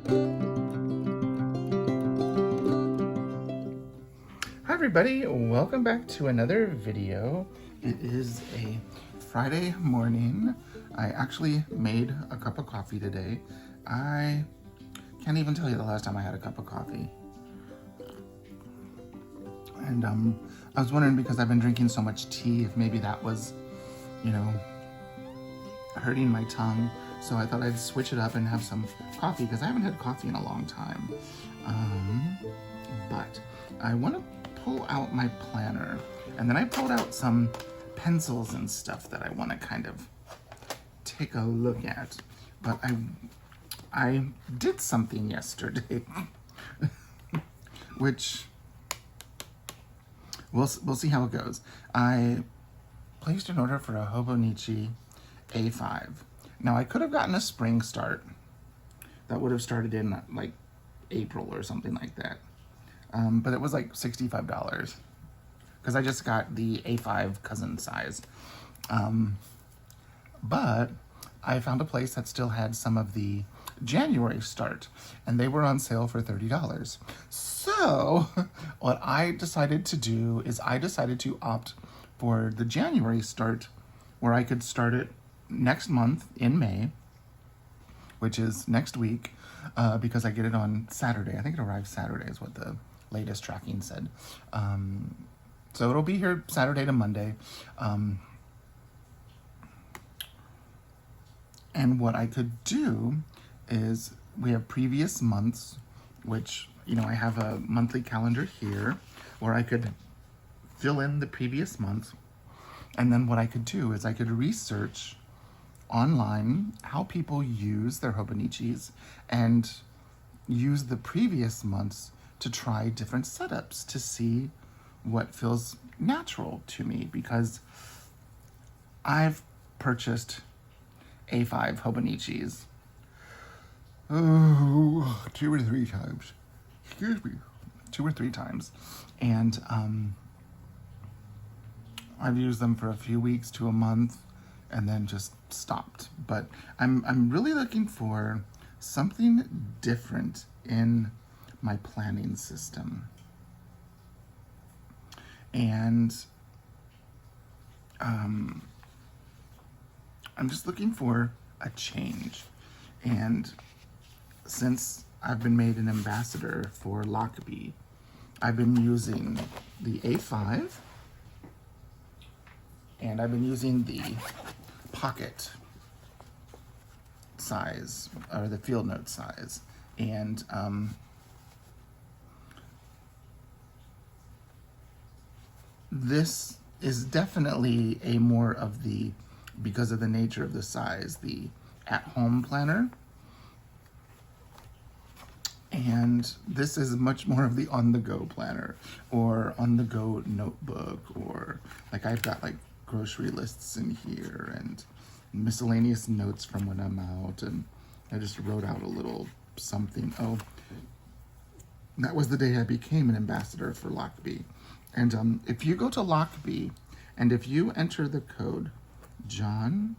Hi everybody, welcome back to another video. It is a Friday morning. I actually made a cup of coffee today. I can't even tell you the last time I had a cup of coffee. And I was wondering, because I've been drinking so much tea, if maybe that was, you know, hurting my tongue. So I thought I'd switch it up and have some coffee, because I haven't had coffee in a long time. But I want to pull out my planner, and then I pulled out some pencils and stuff that I want to kind of take a look at. But I did something yesterday, which we'll see how it goes. I placed an order for a Hobonichi A5. Now I could have gotten a spring start that would have started in like April or something like that. But it was like $65 because I just got the A5 cousin size. But I found a place that still had some of the January start, and they were on sale for $30. So what I decided to do is I decided to opt for the January start, where I could start it next month in May, which is next week, because I get it on Saturday. I think it arrives Saturday is what the latest tracking said. So it'll be here Saturday to Monday. And what I could do is, we have previous months, which, you know, I have a monthly calendar here where I could fill in the previous month. And then what I could do is I could research online how people use their Hobonichis and use the previous months to try different setups to see what feels natural to me, because I've purchased A5 Hobonichis 2 or 3 times. Excuse me, 2 or 3 times, and I've used them for a few weeks to a month, and then just stopped. But I'm really looking for something different in my planning system, and I'm just looking for a change. And since I've been made an ambassador for Lockbee, I've been using the A5, and I've been using the pocket size, or the field note size. And this is definitely a more of the, because of the nature of the size, the at-home planner. And this is much more of the on-the-go planner, or on-the-go notebook, or like I've got like grocery lists in here and miscellaneous notes from when I'm out, and I just wrote out a little something. Oh, that was the day I became an ambassador for Lockbee. And if you go to Lockbee, and if you enter the code John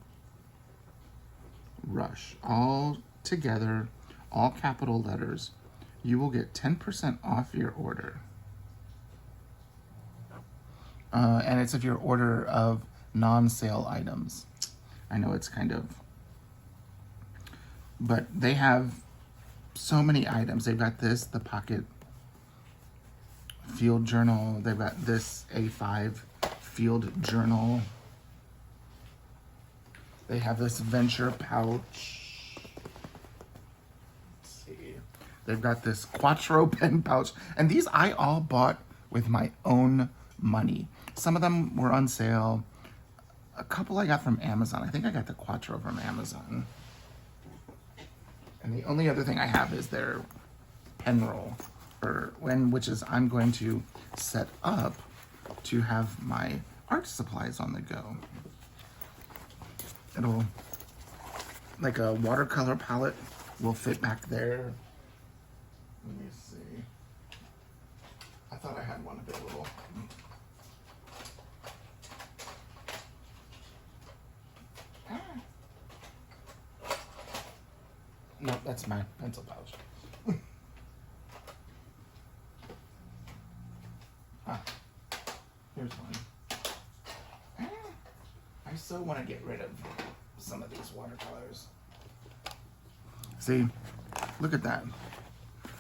Rush, all together, all capital letters, you will get 10% off your order. And it's if your order of non-sale items. I know it's kind of, but they have so many items. They've got this, the pocket field journal. They've got this A5 field journal. They have this venture pouch. Let's see. They've got this Quattro pen pouch. And these I all bought with my own money. Some of them were on sale. A couple I got from Amazon. I think I got the Quattro from Amazon. And the only other thing I have is their pen roll, which is I'm going to set up to have my art supplies on the go. It'll, like a watercolor palette will fit back there. Let me see. I thought I had one available. No, that's my pencil pouch. There's one. I so want to get rid of some of these watercolors. See, look at that.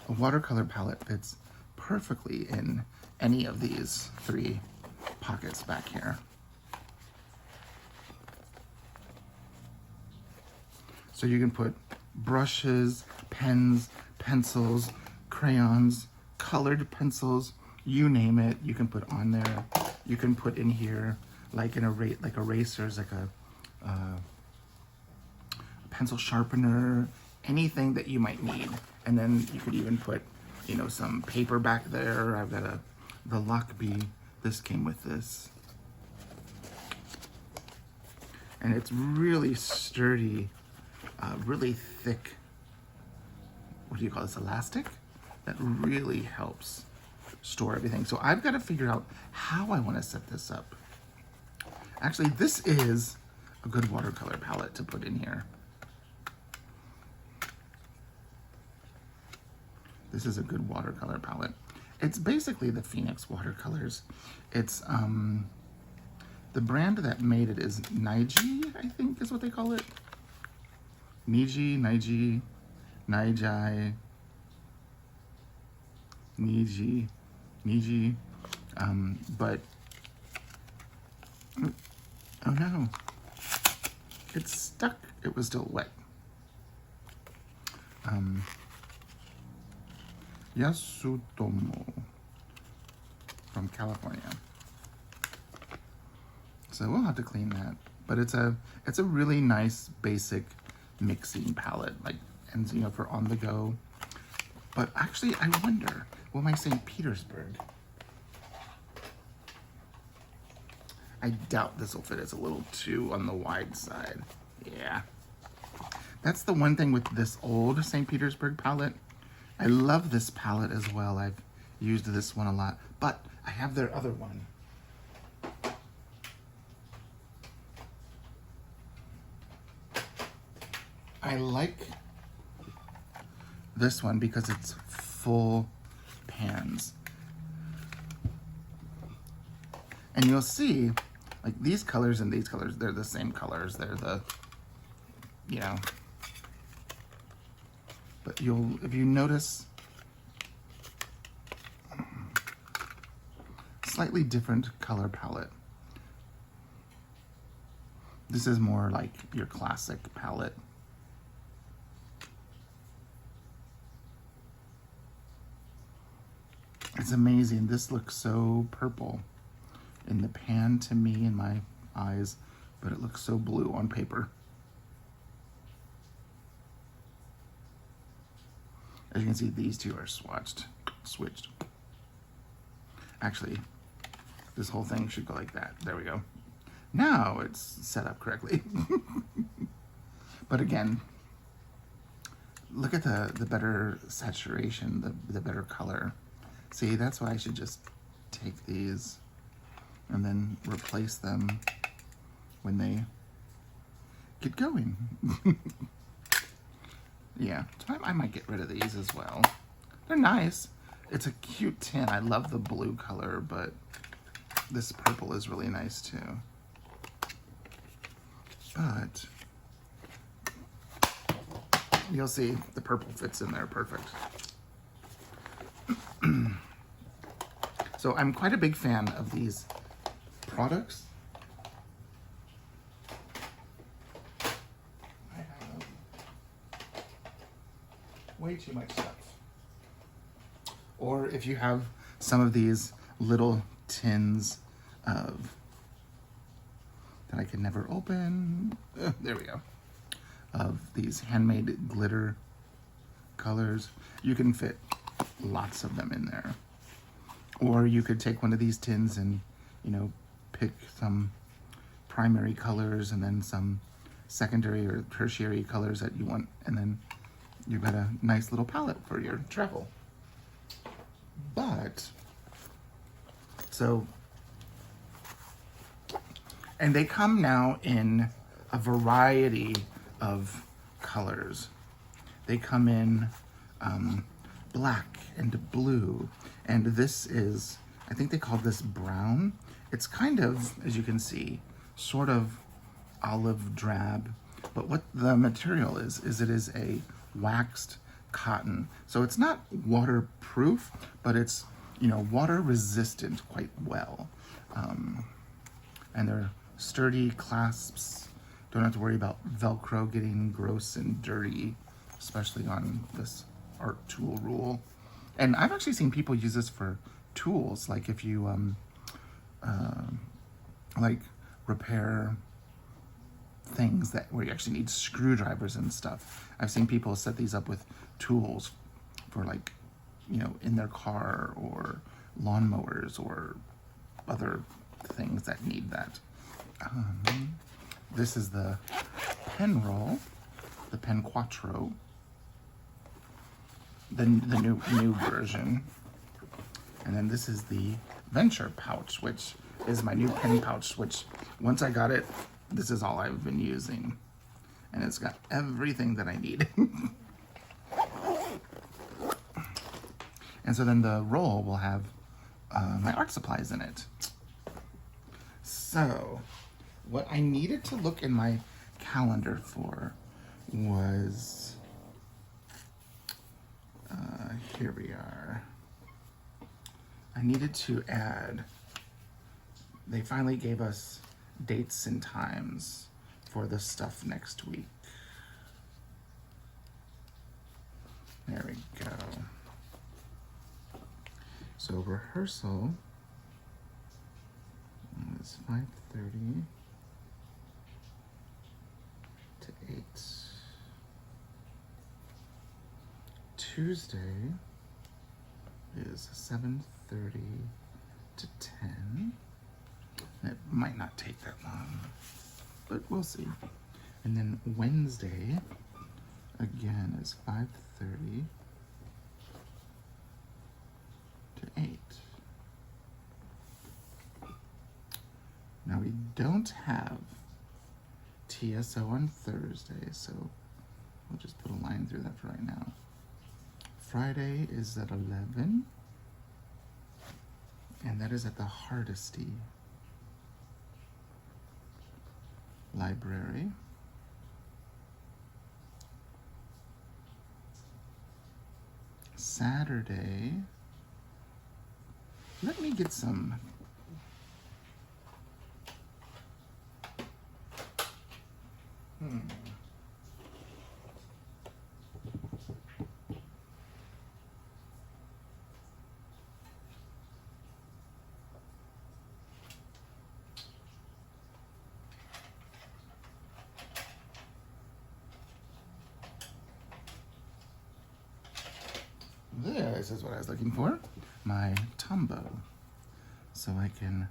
A watercolor palette fits perfectly in any of these 3 pockets back here. So you can put brushes, pens, pencils, crayons, colored pencils, you name it, you can put on there. You can put in here like erasers, like a pencil sharpener, anything that you might need. And then you could even put, you know, some paper back there. I've got the Lockbee. This came with this. And it's really sturdy, really thick, what do you call this, elastic? That really helps store everything. So I've got to figure out how I want to set this up. Actually, this is a good watercolor palette to put in here. This is a good watercolor palette. It's basically the Phoenix watercolors. It's the brand that made it is Niji, I think is what they call it. Niji, but oh no, it's stuck. It was still wet. Yasutomo from California. So we'll have to clean that. But it's a really nice basic mixing palette, like, and you know, for on the go. But actually, I wonder, will my St. Petersburg? I doubt this will fit. It's a little too on the wide side. Yeah. That's the one thing with this old St. Petersburg palette. I love this palette as well. I've used this one a lot, but I have their other one. I like this one because it's full pans. And you'll see, like, these colors and these colors, they're the same colors. They're the, you know, but if you notice, slightly different color palette. This is more like your classic palette. It's amazing. This looks so purple in the pan to me in my eyes, but it looks so blue on paper. As you can see, these two are switched. Actually, this whole thing should go like that. There we go. Now it's set up correctly. But again, look at the better saturation, the better color. See, that's why I should just take these and then replace them when they get going. Yeah, so I might get rid of these as well. They're nice. It's a cute tin. I love the blue color, but this purple is really nice too. But you'll see the purple fits in there perfect. So I'm quite a big fan of these products. I have way too much stuff. Or if you have some of these little tins of that I can never open, there we go, of these handmade glitter colors, you can fit lots of them in there. Or you could take one of these tins and, you know, pick some primary colors and then some secondary or tertiary colors that you want, and then you've got a nice little palette for your travel. But, so, and they come now in a variety of colors. They come in black and blue, and this is, I think they call this brown. It's kind of, as you can see, sort of olive drab, but what the material is it is a waxed cotton. So it's not waterproof, but it's, you know, water resistant quite well. And they're sturdy clasps. Don't have to worry about Velcro getting gross and dirty, especially on this art tool rule. And I've actually seen people use this for tools, like if you like repair things that where you actually need screwdrivers and stuff. I've seen people set these up with tools for, like, you know, in their car or lawnmowers or other things that need that. This is the pen roll, the Pen Quattro, the new version. And then this is the Venture pouch, which is my new pen pouch, which once I got it, this is all I've been using. And it's got everything that I need. And so then the roll will have my art supplies in it. So what I needed to look in my calendar for was, here we are. I needed to add, they finally gave us dates and times for the stuff next week. There we go. So rehearsal is 5:30 to 8. Tuesday is 7:30 to 10. It might not take that long, but we'll see. And then Wednesday, again, is 5:30 to 8. Now we don't have TSO on Thursday, so we'll just put a line through that for right now. Friday is at 11, and that is at the Hardesty Library. Saturday, let me get some This is what I was looking for, my Tombow. So I can,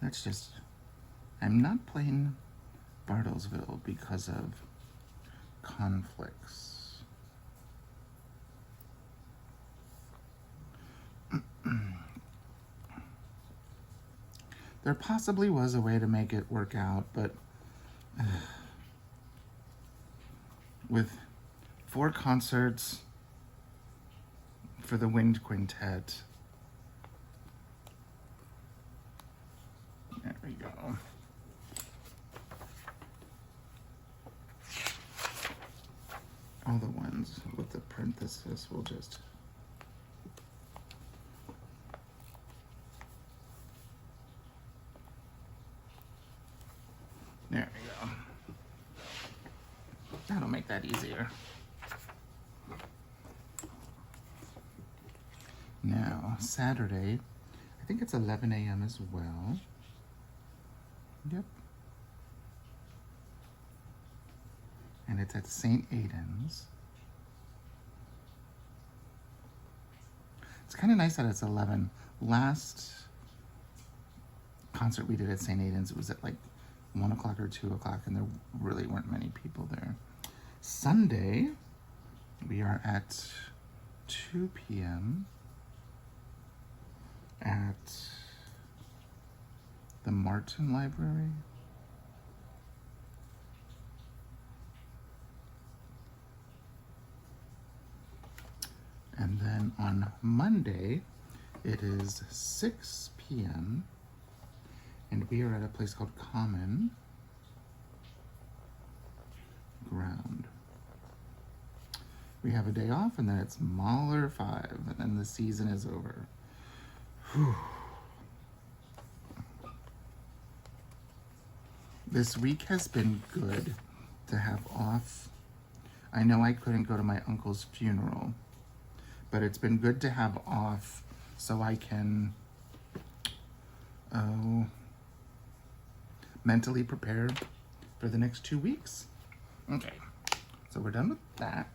that's just, I'm not playing Bartlesville because of conflicts. There possibly was a way to make it work out, but with 4 concerts for the wind quintet. There we go. All the ones with the parenthesis will just there we go. That'll make that easier. Now, Saturday, I think it's 11 a.m. as well. Yep. And it's at St. Aidan's. It's kind of nice that it's 11. Last concert we did at St. Aidan's, it was at like 1 o'clock or 2 o'clock, and there really weren't many people there. Sunday, we are at 2 p.m. at the Martin Library. And then on Monday, It is 6 p.m. and we are at a place called Common Ground. We have a day off and then it's Mahler 5 and then the season is over. Whew. This week has been good to have off. I know I couldn't go to my uncle's funeral, but it's been good to have off so I can mentally prepare for the next 2 weeks. Okay, so we're done with that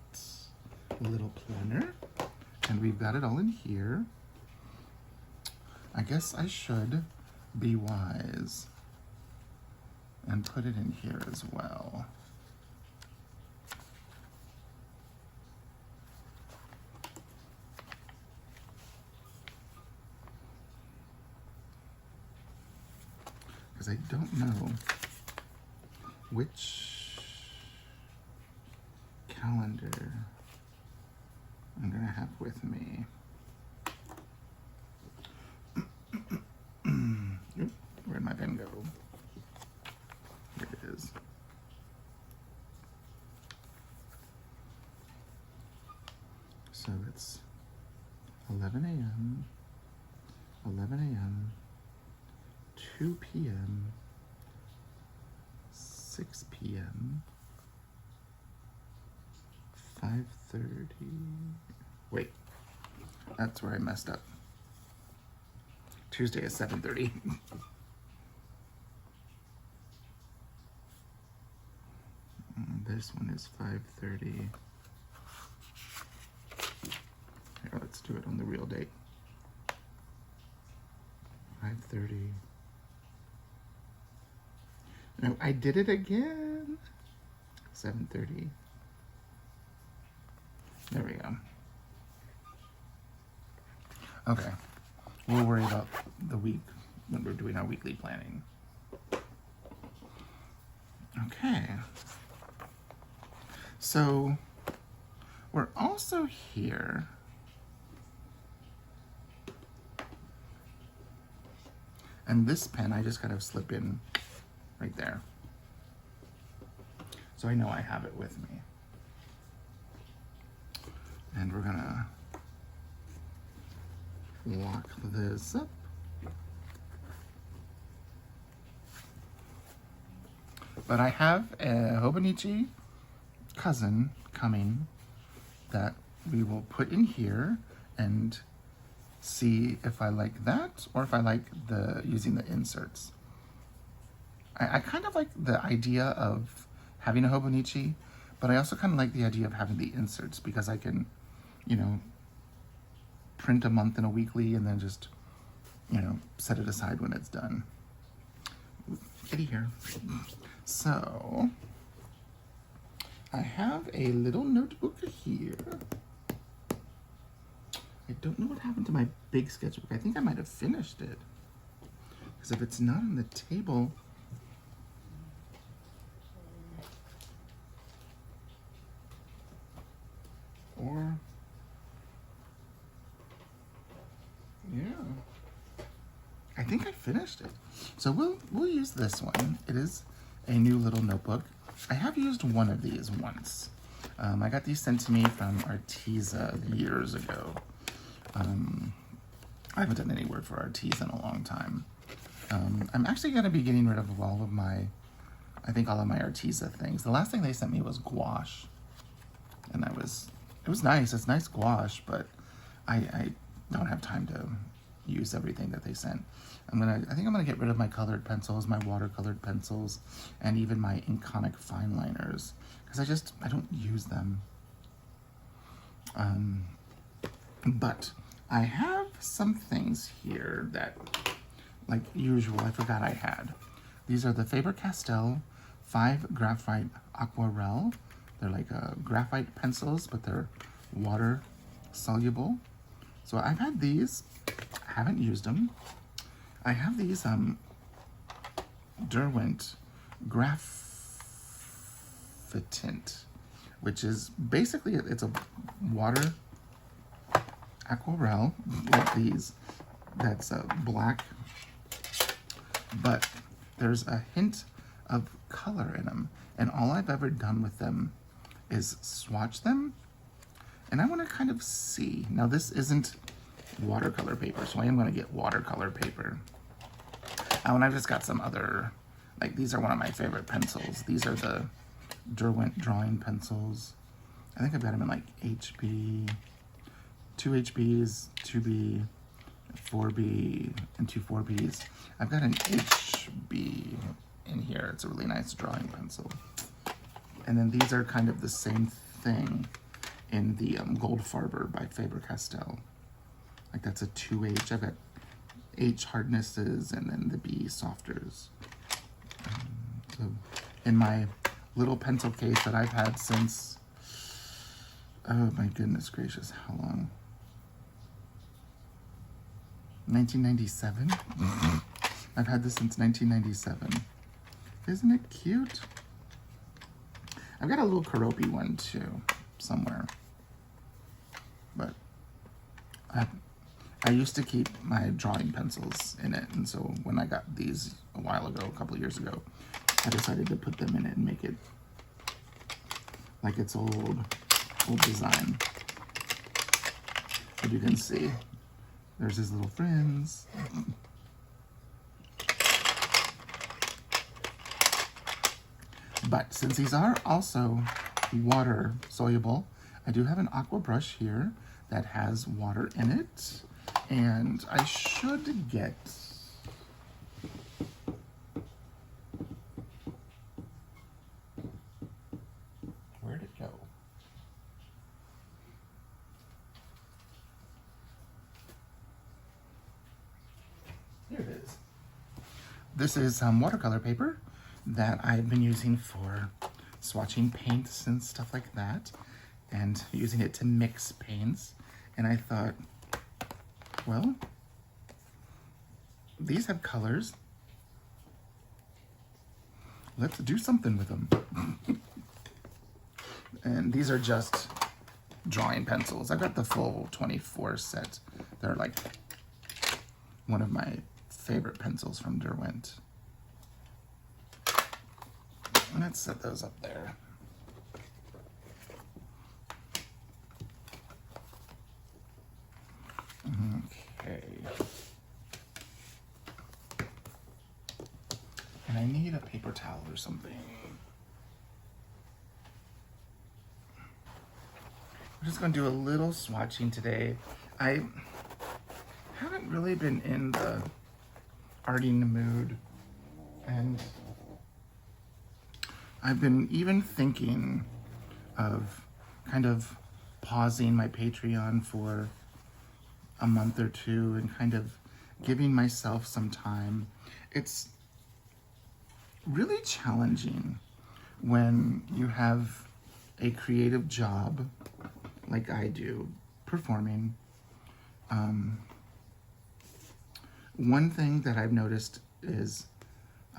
little planner, and we've got it all in here. I guess I should be wise and put it in here as well. Because I don't know which calendar I'm gonna have with me. Oop, where'd my pen go? Here it is. So it's 11 a.m., 11 a.m., 2 p.m., 6 p.m., 5:30. Wait, that's where I messed up. Tuesday is 7:30. This one is 5:30. Here, let's do it on the real date. 5:30. No, I did it again. 7:30. There we go. Okay, we'll worry about the week when we're doing our weekly planning. Okay. So, we're also here. And this pen, I just kind of slip in right there. So I know I have it with me. And we're gonna lock this up. But I have a Hobonichi cousin coming that we will put in here and see if I like that or if I like using the inserts. I kind of like the idea of having a Hobonichi, but I also kind of like the idea of having the inserts because I can, you know, print a month in a weekly and then just, you know, set it aside when it's done. Kitty here. So, I have a little notebook here. I don't know what happened to my big sketchbook. I think I might have finished it. Because if it's not on the table, or, yeah, I think I finished it. So we'll use this one. It is a new little notebook. I have used one of these once. I got these sent to me from Arteza years ago. I haven't done any work for Arteza in a long time. I'm actually going to be getting rid of all of my, I think all of my Arteza things. The last thing they sent me was gouache. And it was nice. It's nice gouache, but I don't have time to use everything that they sent. I think I'm gonna get rid of my colored pencils, my watercolored pencils, and even my Inconic fine liners, because I don't use them. But I have some things here that, like usual, I forgot I had. These are the Faber-Castell 5 Graphite Aquarelle. They're like graphite pencils, but they're water soluble. So I've had these, I haven't used them. I have these Derwent Graphitint, which is basically, it's a water, aquarelle like these. That's black, but there's a hint of color in them. And all I've ever done with them is swatch them. And I want to kind of see. Now this isn't watercolor paper, so I am going to get watercolor paper. And I've just got some other, like these are one of my favorite pencils. These are the Derwent drawing pencils. I think I've got them in like HB, 2 HBs, 2B, 4B, and 2 4Bs. I've got an HB in here. It's a really nice drawing pencil. And then these are kind of the same thing in the Goldfarber by Faber-Castell. Like that's a 2H. I've got H hardnesses and then the B softers. So in my little pencil case that I've had since, oh my goodness gracious, how long? 1997? I've had this since 1997. Isn't it cute? I've got a little Keroppi one too, somewhere. But I used to keep my drawing pencils in it, and so when I got these a while ago, a couple years ago, I decided to put them in it and make it like its old design. But you can see, there's his little friends. But since these are also water soluble, I do have an aqua brush here that has water in it. And I should get where'd it go? Here it is. This is watercolor paper that I've been using for swatching paints and stuff like that, and using it to mix paints. And I thought, well, these have colors. Let's do something with them. And these are just drawing pencils. I've got the full 24 set. They're like one of my favorite pencils from Derwent. Let's set those up there. Okay. And I need a paper towel or something. I'm just going to do a little swatching today. I haven't really been in the arting mood, and I've been even thinking of kind of pausing my Patreon for a month or two and kind of giving myself some time. It's really challenging when you have a creative job like I do, performing. One thing that I've noticed is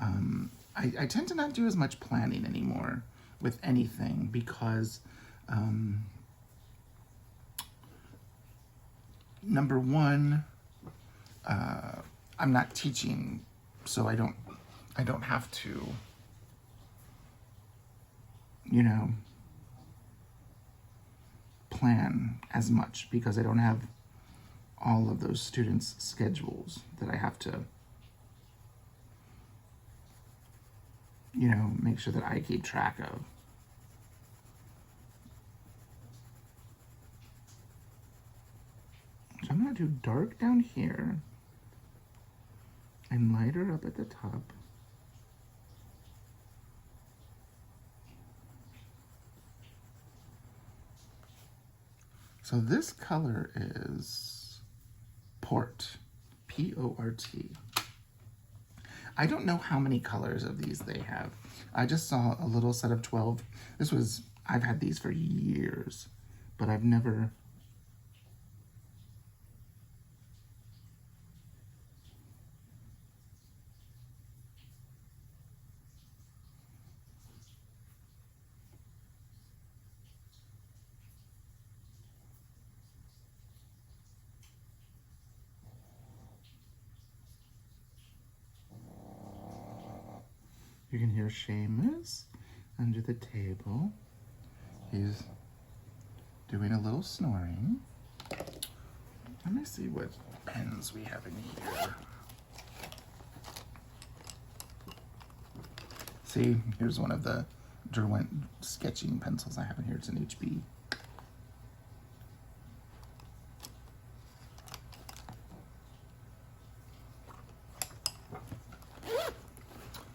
I tend to not do as much planning anymore with anything because number one, I'm not teaching, so I don't have to, you know, plan as much because I don't have all of those students' schedules that I have to, you know, make sure that I keep track of. So I'm going to do dark down here and lighter up at the top. So this color is Port, P-O-R-T. I don't know how many colors of these they have. I just saw a little set of 12. I've had these for years, but I've never, You can hear Seamus under the table. He's doing a little snoring. Let me see what pens we have in here. See, here's one of the Derwent sketching pencils I have in here. It's an HB.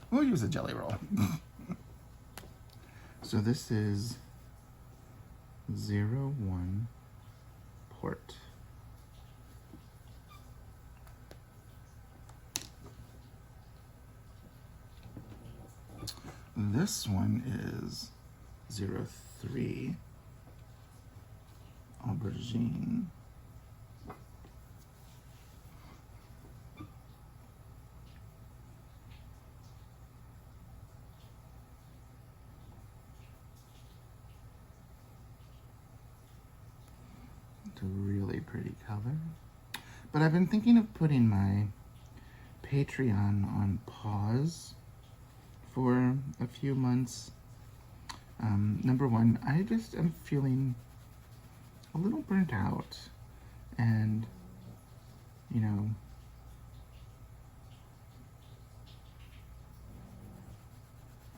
We'll use a jelly roll. So this is 01 port. This one is 03 aubergine. It's a really pretty color. But I've been thinking of putting my Patreon on pause for a few months. Number one, I just am feeling a little burnt out, and you know,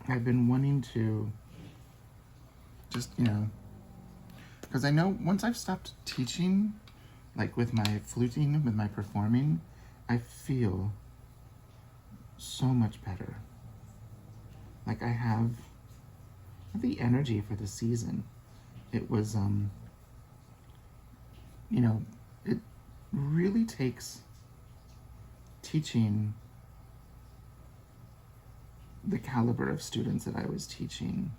I've been wanting to just, you know, because I know once I've stopped teaching, like with my fluting, with my performing, I feel so much better. Like I have the energy for the season. It was, you know, it really takes teaching the caliber of students that I was teaching.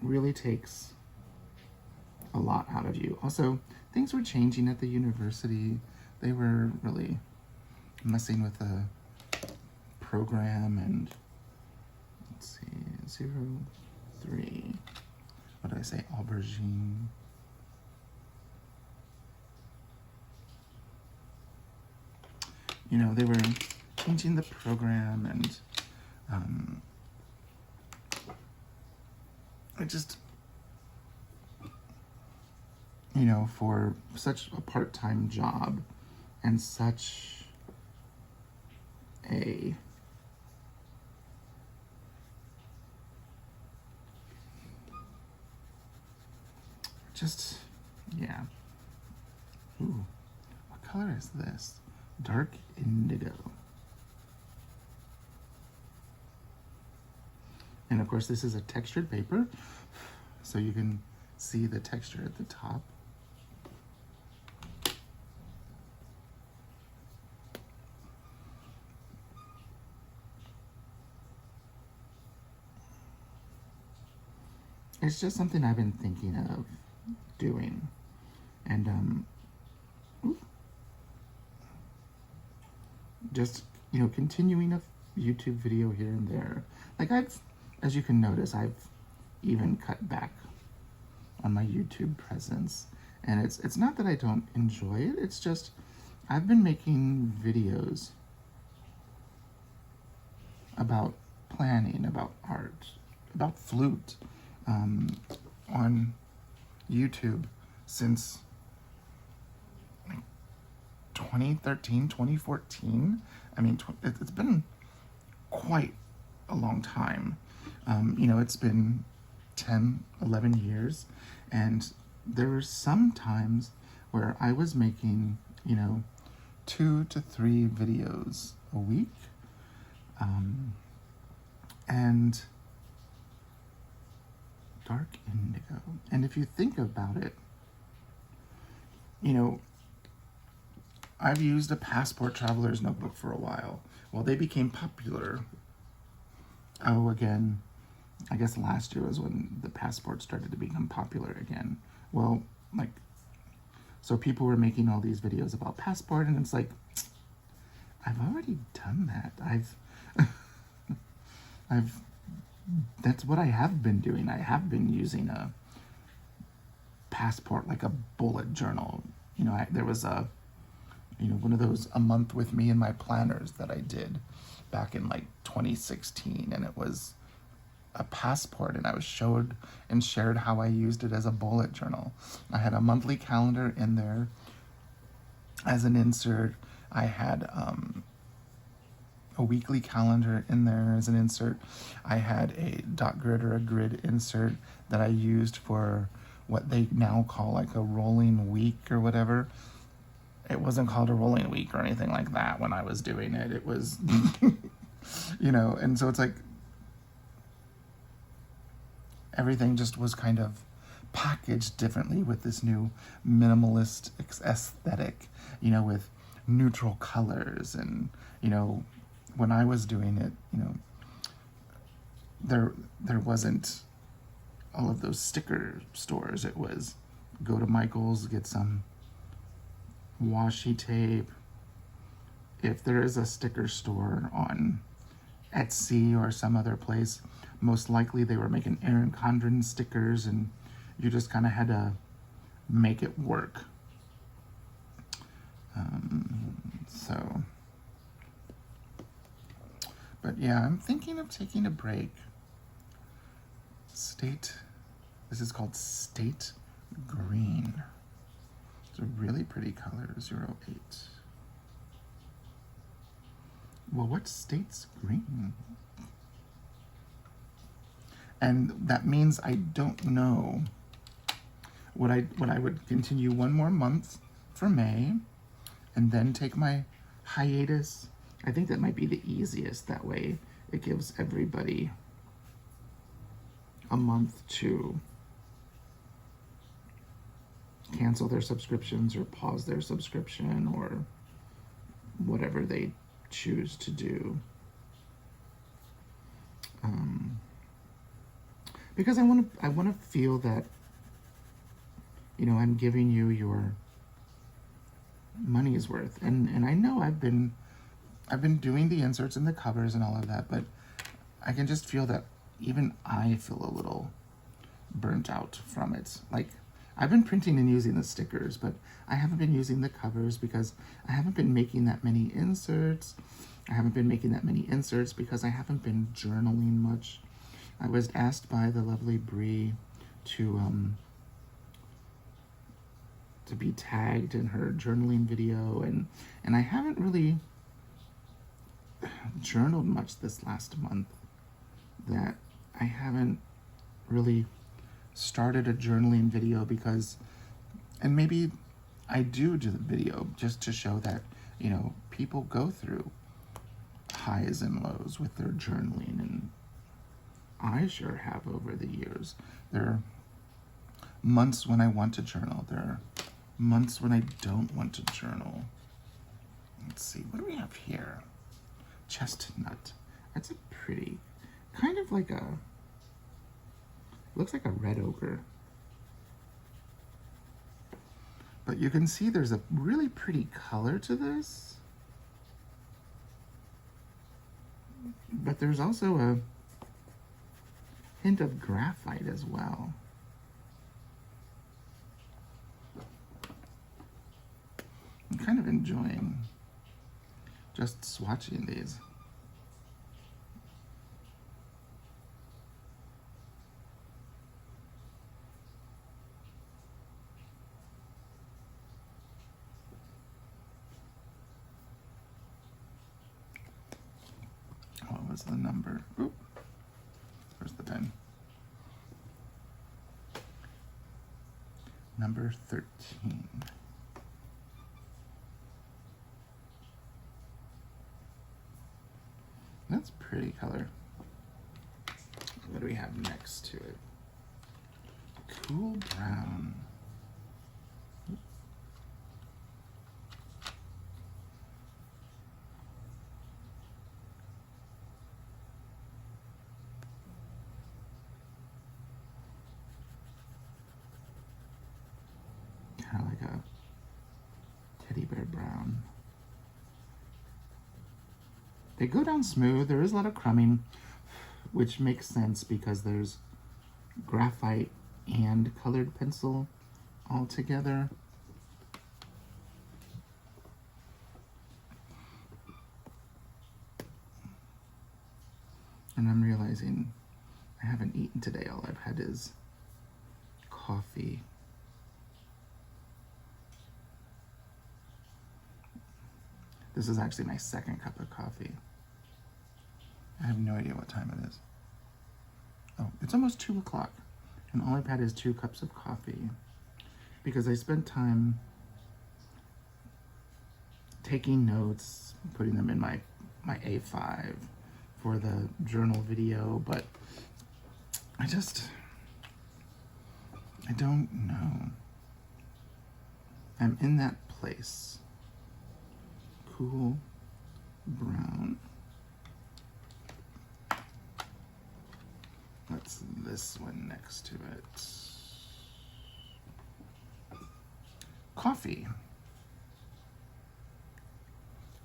Really takes a lot out of you. Also, things were changing at the university. They were really messing with the program, and let's see, 03, what did I say, aubergine. You know, they were changing the program, and I just, you know, for such a part-time job and such a just, yeah. Ooh, what color is this? Dark indigo. And of course, this is a textured paper, so you can see the texture at the top. It's just something I've been thinking of doing, and just, you know, continuing a YouTube video here and there. Like as you can notice, I've even cut back on my YouTube presence, and it's not that I don't enjoy it. It's just I've been making videos about planning, about art, about flute on YouTube since 2013, 2014. I mean, it's been quite a long time. You know, it's been 10, 11 years, and there were some times where I was making, you know, 2 to 3 videos a week, and dark indigo. And if you think about it, you know, I've used a Passport Traveler's Notebook for a while. Well, they became popular. Oh, again, I guess last year was when the Passport started to become popular again. Well, like, so people were making all these videos about Passport, and it's like, I've already done that. That's what I have been doing. I have been using a Passport, like a bullet journal. You know, there was a you know, one of those a month with me in my planners that I did back in like 2016, and it was a passport, and I was showed and shared how I used it as a bullet journal. I had a monthly calendar in there as an insert. I had a weekly calendar in there as an insert. I had a dot grid or a grid insert that I used for what they now call like a rolling week or whatever. It wasn't called a rolling week or anything like that when I was doing it. It was, you know, and so it's like everything just was kind of packaged differently with this new minimalist aesthetic, you know, with neutral colors. And, you know, when I was doing it, you know, there wasn't all of those sticker stores. It was go to Michael's, get some washi tape. If there is a sticker store on Etsy or some other place, most likely they were making Erin Condren stickers, and you just kind of had to make it work. But yeah, I'm thinking of taking a break. This is called State Green. It's a really pretty color, 08. Well, what state's green? And that means I don't know. What I would continue one more month for May and then take my hiatus. I think that might be the easiest. That way it gives everybody a month to cancel their subscriptions or pause their subscription or whatever they choose to do. Because I want to feel that, you know, I'm giving you your money's worth. And I know I've been doing the inserts and the covers and all of that, but I can just feel that even I feel a little burnt out from it. Like, I've been printing and using the stickers, but I haven't been using the covers because I haven't been making that many inserts. I haven't been making that many inserts because I haven't been journaling much. I was asked by the lovely Bree to be tagged in her journaling video, and I haven't really journaled much this last month. That I haven't really started a journaling video because, and maybe I do the video just to show that, you know, people go through highs and lows with their journaling, and I sure have over the years. There are months when I want to journal. There are months when I don't want to journal. Let's see, what do we have here? Chestnut. That's a pretty, kind of like a, looks like a red ochre. But you can see there's a really pretty color to this. But there's also a hint of graphite as well. I'm kind of enjoying just swatching these. What was the number? Oop. Where's the pen? Number 13. That's a pretty color. What do we have next to it? Cool brown. Kind of like a teddy bear brown. They go down smooth. There is a lot of crumbing, which makes sense because there's graphite and colored pencil all together. And I'm realizing I haven't eaten today. All I've had is coffee. This is actually my second cup of coffee. I have no idea what time it is. Oh, it's almost 2 o'clock. And all I've had is 2 cups of coffee. Because I spent time taking notes, putting them in my A5 for the journal video, but I don't know. I'm in that place. Cool brown. What's this one next to it? Coffee.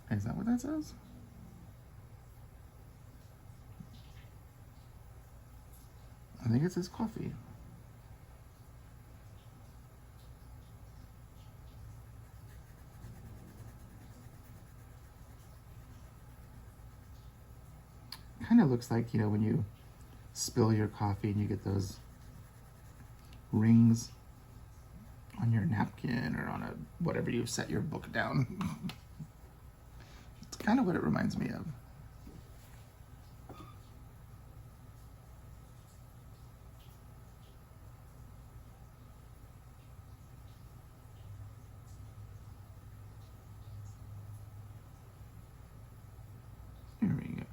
Is that what that says? I think it says coffee. Kind of looks like, you know, when you spill your coffee and you get those rings on your napkin or on whatever you've set your book down. It's kind of what it reminds me of. Here we go.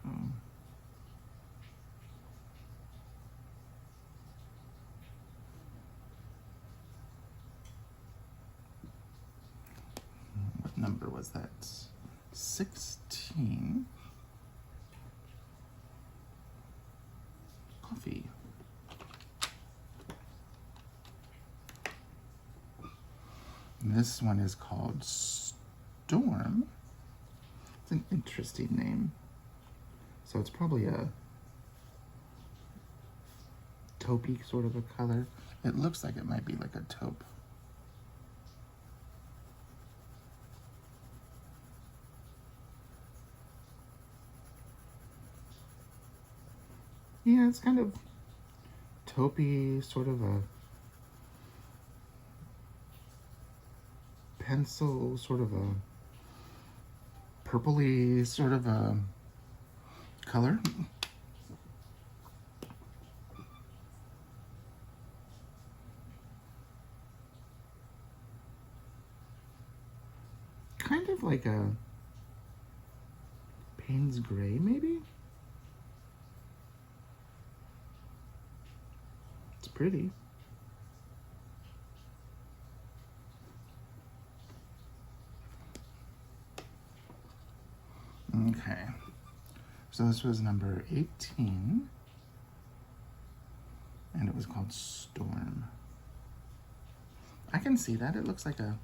What number was that? 16. Coffee. This one is called Storm. It's an interesting name. So it's probably a taupey sort of a color. It looks like it might be like a taupe. Yeah, it's kind of taupey, sort of a pencil, sort of a purpley sort of a color. Kind of like a Payne's Gray, maybe? It's pretty. Okay, so this was number 18, and it was called Storm. I can see that. It looks like a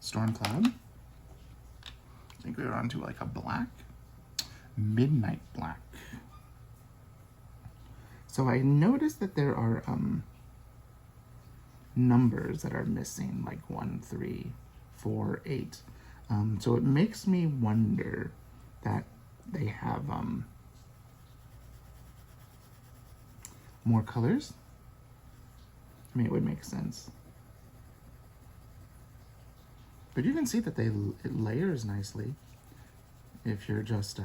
storm cloud. I think we were on to like a black, midnight black. So I noticed that there are numbers that are missing, like 1, 3, 4, 8. So it makes me wonder that they have more colors. I mean, it would make sense. But you can see that it layers nicely if you're just,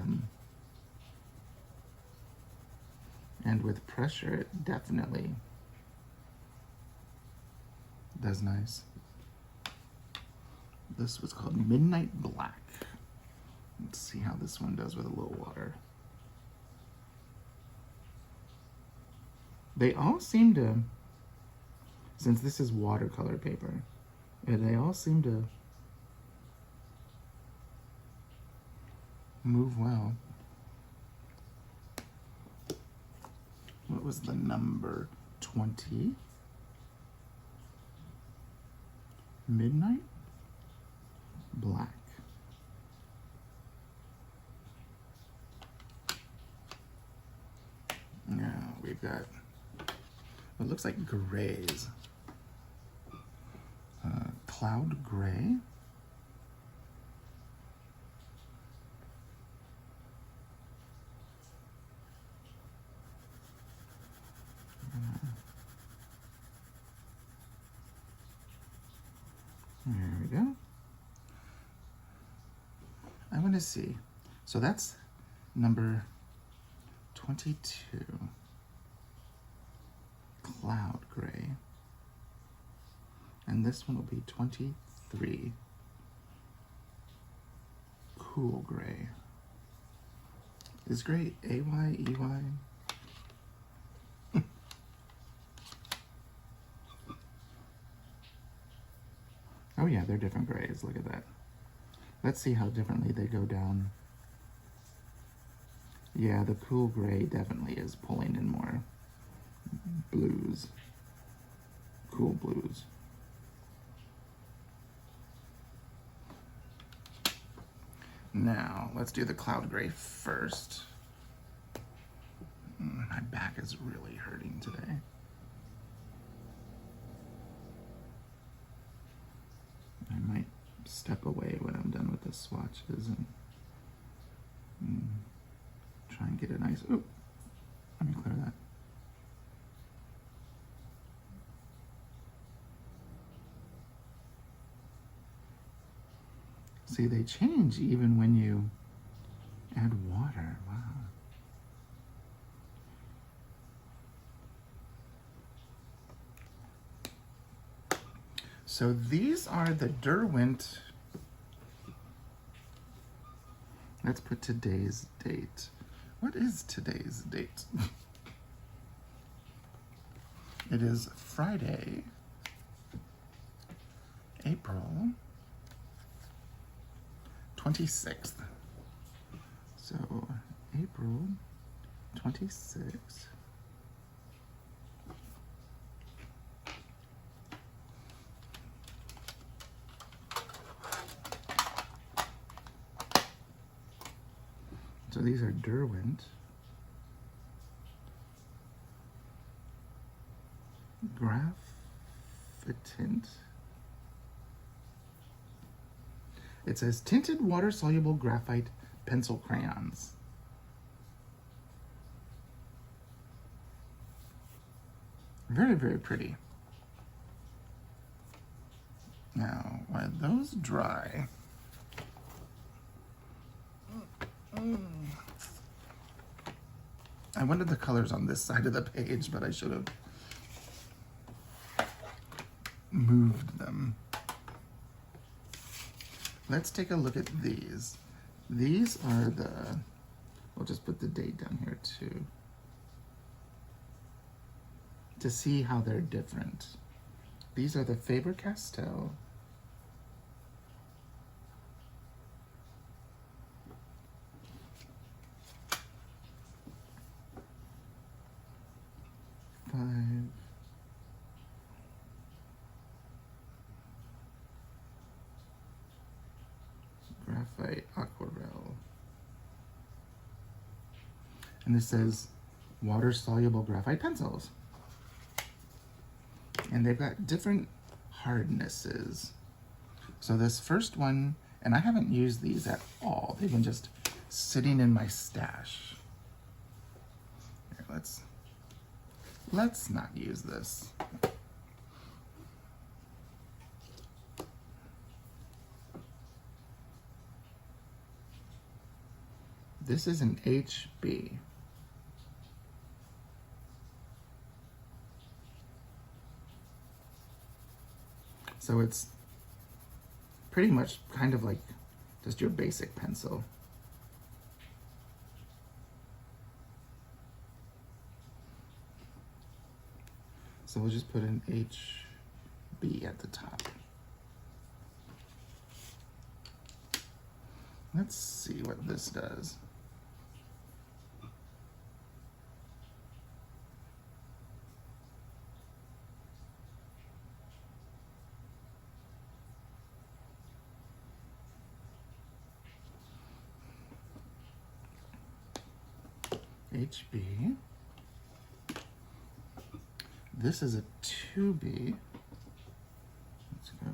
and with pressure, it definitely does nice. This was called Midnight Black. Let's see how this one does with a little water. They all seem to, since this is watercolor paper, they all seem to move well. What was the number? 20? Midnight Black. Now we've got what looks like grays. Cloud gray. to see. So that's number 22, Cloud Gray. And this one will be 23, Cool Gray. Is gray A-Y-E-Y? Oh yeah, they're different grays. Look at that. Let's see how differently they go down. Yeah, the cool gray definitely is pulling in more blues. Cool blues. Now, let's do the cloud gray first. My back is really hurting today. I might step away when I'm done with the swatches and try and get a nice, ooh, let me clear that. See, they change even when you add water. Wow. So these are the Derwent. Let's put today's date. What is today's date? It is Friday, April 26th. So April 26th. So these are Derwent Graphitint. It says tinted water-soluble graphite pencil crayons. Very, very pretty. Now, when those dry, I wanted the colors on this side of the page, but I should have moved them. Let's take a look at these. These are the, we'll just put the date down here too, to see how they're different. These are the Faber-Castell. Graphite Aquarelle. And this says water-soluble graphite pencils. And they've got different hardnesses. So this first one, and I haven't used these at all. They've been just sitting in my stash. Here, let's not use this. This is an HB. So it's pretty much kind of like just your basic pencil. So we'll just put an HB at the top. Let's see what this does. HB. This is a 2B. Let's go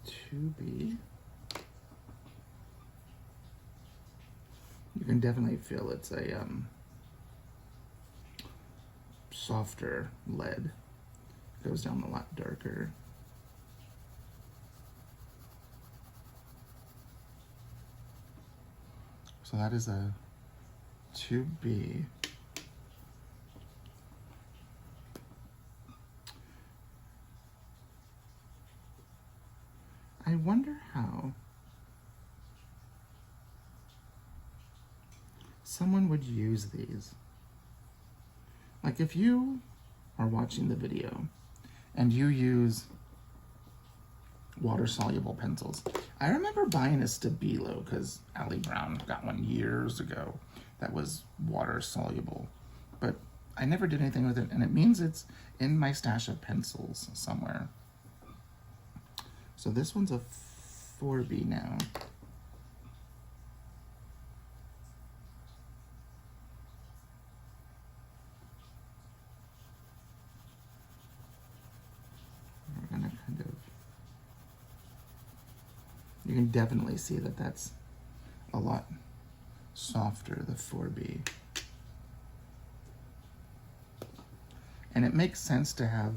2B. You can definitely feel it's a softer lead. Goes down a lot darker. So that is a 2B. I wonder how someone would use these. Like if you are watching the video and you use water-soluble pencils. I remember buying a Stabilo because Allie Brown got one years ago that was water-soluble, but I never did anything with it, and it means it's in my stash of pencils somewhere. So this one's a 4B now. We're gonna kind of, you can definitely see that that's a lot softer, the 4B. And it makes sense to have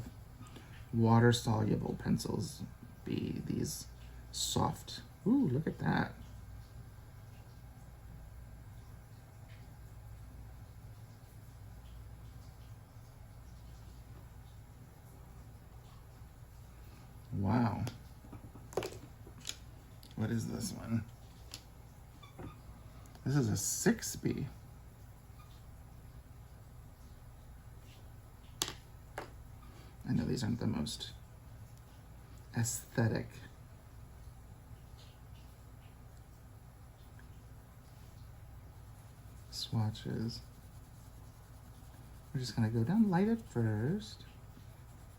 water-soluble pencils be these soft. Ooh, look at that. Wow. What is this one? This is a 6B. I know these aren't the most aesthetic. Swatches. We're just gonna go down light at first,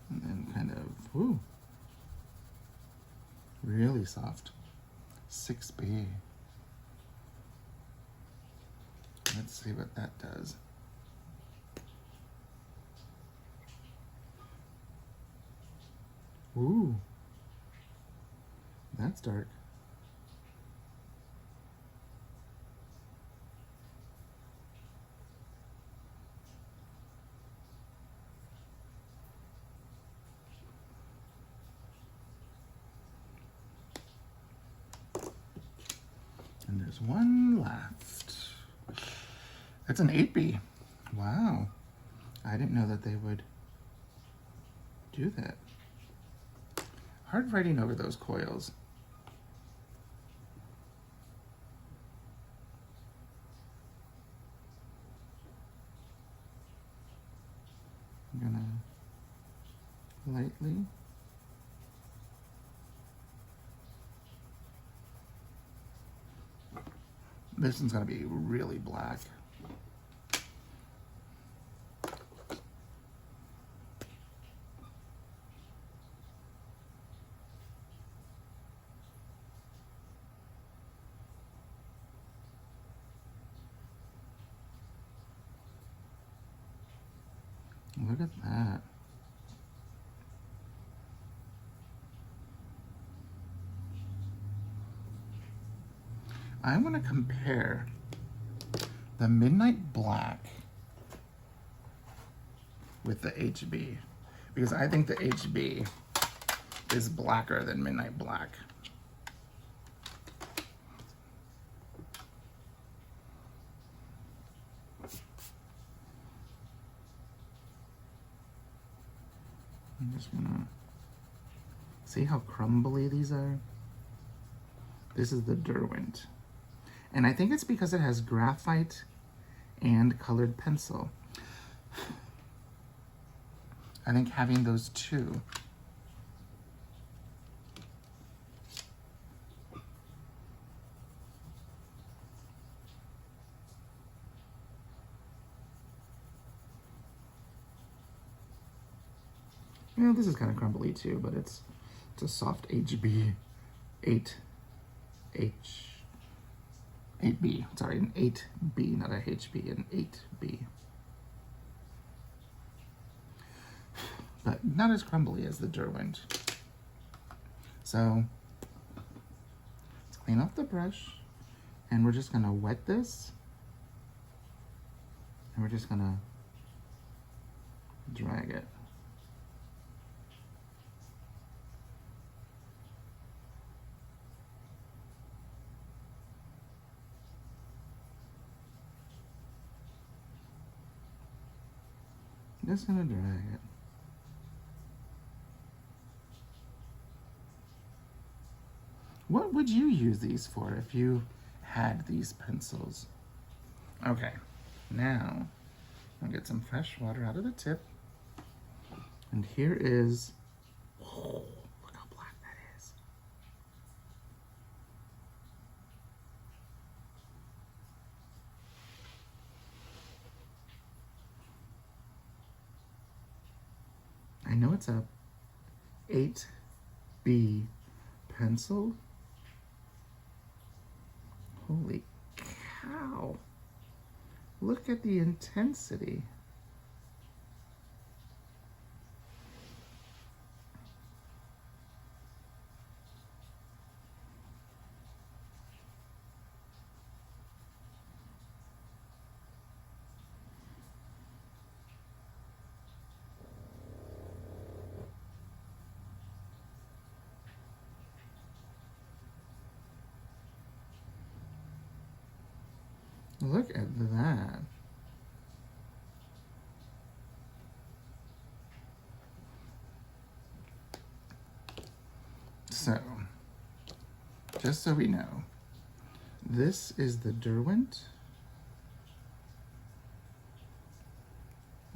and then kind of, whoo, really soft. 6B. Let's see what that does. Ooh, that's dark. And there's one left. It's an 8B. Wow. I didn't know that they would do that. Hard writing over those coils. I'm gonna lightly. This one's gonna be really black. Look at that. I want to compare the Midnight Black with the HB because I think the HB is blacker than Midnight Black. I'm just gonna see how crumbly these are. This is the Derwent. And I think it's because it has graphite and colored pencil. I think having those two this is kind of crumbly too, but it's a soft HB 8B, sorry, an 8B, not a HB, an 8B. But not as crumbly as the Derwent. So let's clean off the brush, and we're just gonna wet this, and we're just gonna drag it. Just gonna drag it. What would you use these for if you had these pencils? Okay, now I'll get some fresh water out of the tip. And here is, oh, look how black that is. I know it's a 8B pencil. Holy cow. Look at the intensity. Look at that. So, just so we know, this is the Derwent.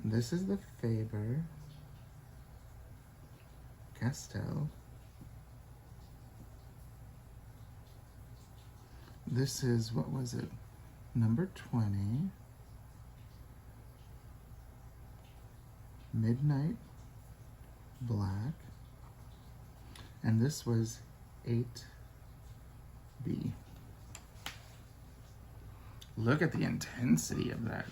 This is the Faber Castell. This is, what was it? Number 20. Midnight Black. And this was 8B. Look at the intensity of that.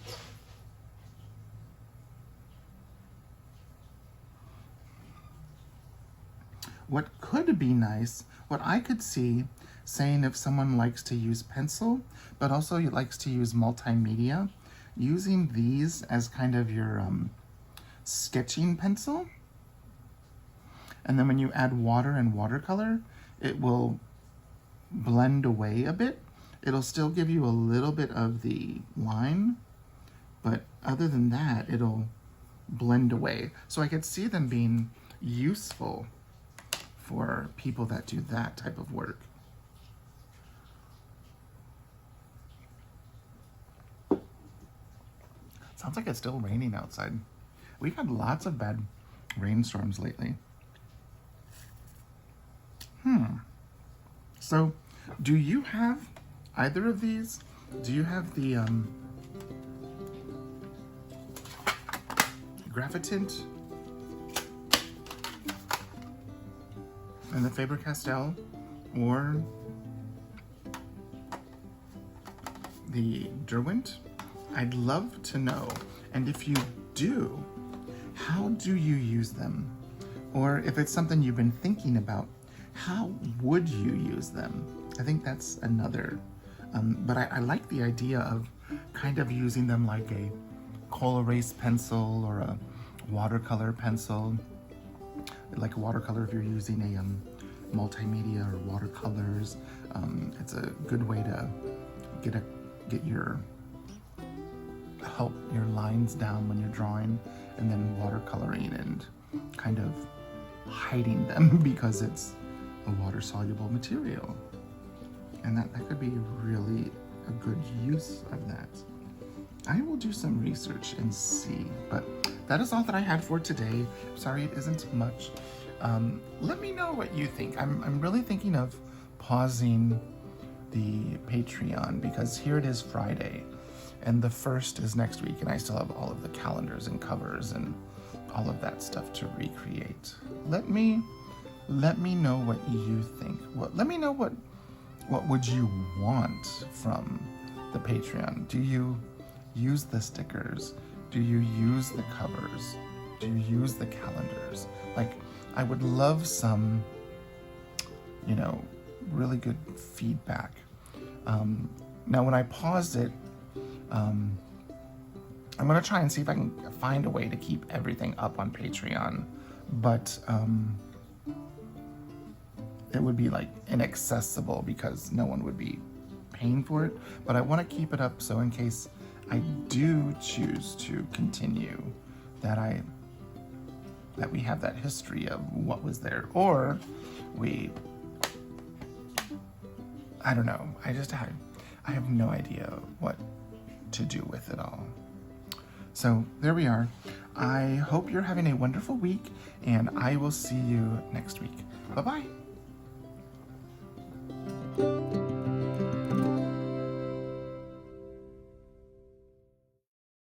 What could be nice, what I could see saying if someone likes to use pencil, but also likes to use multimedia, using these as kind of your sketching pencil. And then when you add water and watercolor, it will blend away a bit. It'll still give you a little bit of the line, but other than that, it'll blend away. So I could see them being useful for people that do that type of work. Sounds like it's still raining outside. We've had lots of bad rainstorms lately. So, do you have either of these? Do you have the Graphitint and the Faber-Castell, or the Derwent? I'd love to know. And if you do, how do you use them? Or if it's something you've been thinking about, how would you use them? I think that's another, but I like the idea of kind of using them like a coal erase pencil or a watercolor pencil. Like a watercolor if you're using a multimedia or watercolors. It's a good way to get your lines down when you're drawing, and then watercoloring and kind of hiding them because it's a water-soluble material. And that could be really a good use of that. I will do some research and see, but that is all that I had for today. Sorry it isn't much. Let me know what you think. I'm really thinking of pausing the Patreon because here it is Friday and the 1st is next week, and I still have all of the calendars and covers and all of that stuff to recreate. Let me know what you think. Let me know what would you want from the Patreon? Do you use the stickers? Do you use the covers? Do you use the calendars? Like, I would love some, really good feedback. Now, when I paused it, I'm gonna try and see if I can find a way to keep everything up on Patreon, but it would be like inaccessible because no one would be paying for it. But I want to keep it up so in case I do choose to continue that we have that history of what was there, or I don't know. I have no idea what to do with it all. So there we are. I hope you're having a wonderful week, and I will see you next week. Bye-bye.